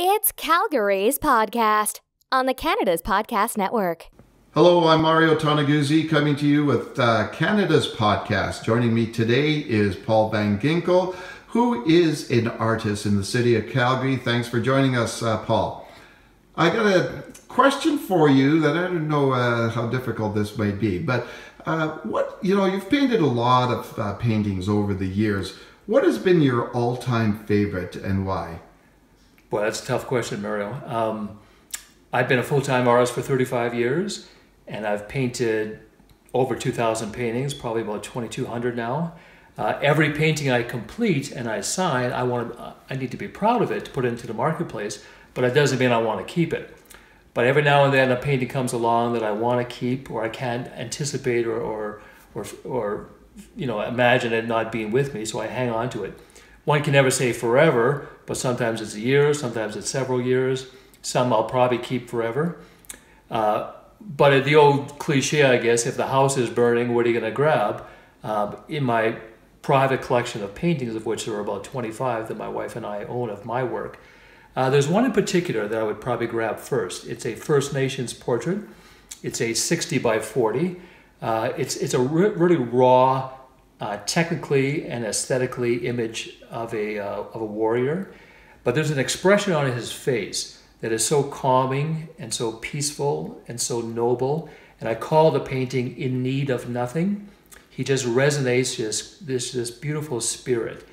It's Calgary's podcast on the Canada's Podcast Network. Hello, I'm Mario Toneguzzi coming to you with Canada's podcast. Joining me today is Paul Van Ginkel, who is an artist in the city of Calgary. Thanks for joining us, Paul. I got a question for you that I don't know how difficult this might be, but you've painted a lot of paintings over the years. What has been your all-time favorite and why? Boy, that's a tough question, Mario. I've been a full-time artist for 35 years, and I've painted over 2,000 paintings, probably about 2,200 now. Every painting I complete and I sign, I need to be proud of it to put it into the marketplace, but it doesn't mean I want to keep it. But every now and then a painting comes along that I want to keep, or I can't anticipate or imagine it not being with me, so I hang on to it. One can never say forever, but sometimes it's a year, sometimes it's several years. Some I'll probably keep forever. But the old cliche, I guess, if the house is burning, what are you going to grab? In my private collection of paintings, of which there are about 25 that my wife and I own of my work, there's one in particular that I would probably grab first. It's a First Nations portrait. It's a 60 by 40. It's a really raw, technically and aesthetically image of a warrior, but there's an expression on his face that is so calming and so peaceful and so noble, and I call the painting "In Need of Nothing." He just resonates, this beautiful spirit,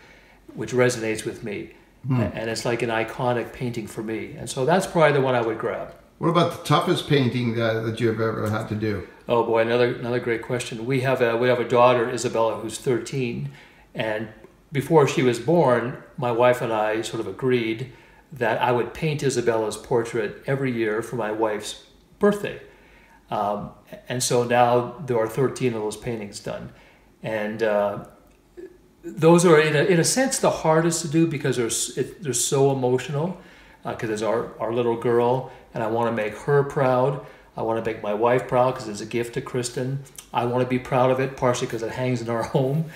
which resonates with me, and it's like an iconic painting for me, and so that's probably the one I would grab. What about the toughest painting that you've ever had to do? Oh boy, another great question. We have a daughter, Isabella, who's 13, and before she was born, my wife and I sort of agreed that I would paint Isabella's portrait every year for my wife's birthday. And so now there are 13 of those paintings done. And those are, in a sense, the hardest to do because they're so emotional, because it's our little girl, and I want to make her proud. I want to make my wife proud because it's a gift to Kristen. I want to be proud of it, partially because it hangs in our home.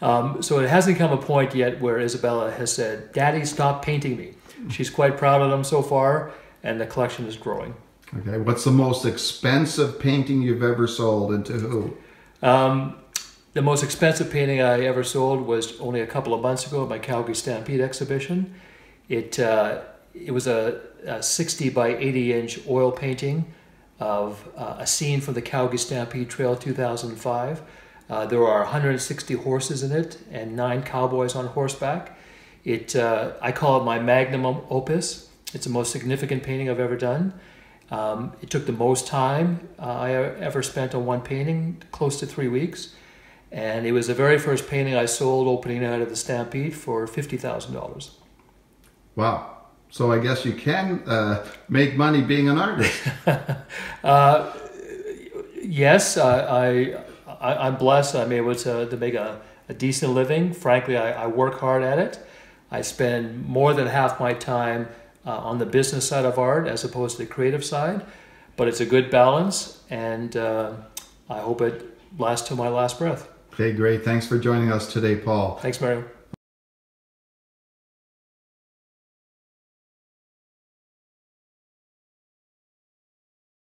So it hasn't come a point yet where Isabella has said, "Daddy, stop painting me." She's quite proud of them so far, and the collection is growing. Okay, what's the most expensive painting you've ever sold, and to who? The most expensive painting I ever sold was only a couple of months ago at my Calgary Stampede exhibition. It was a 60 by 80 inch oil painting of a scene from the Calgary Stampede Trail 2005. There are 160 horses in it and 9 cowboys on horseback. I call it my magnum opus. It's the most significant painting I've ever done. It took the most time I ever spent on one painting, close to 3 weeks. And it was the very first painting I sold opening out of the Stampede for $50,000. Wow. So I guess you can make money being an artist. Yes, I'm blessed. I'm able to make a decent living. Frankly, I work hard at it. I spend more than half my time on the business side of art as opposed to the creative side, but it's a good balance, and I hope it lasts till my last breath. Okay, great. Thanks for joining us today, Paul. Thanks, Mario.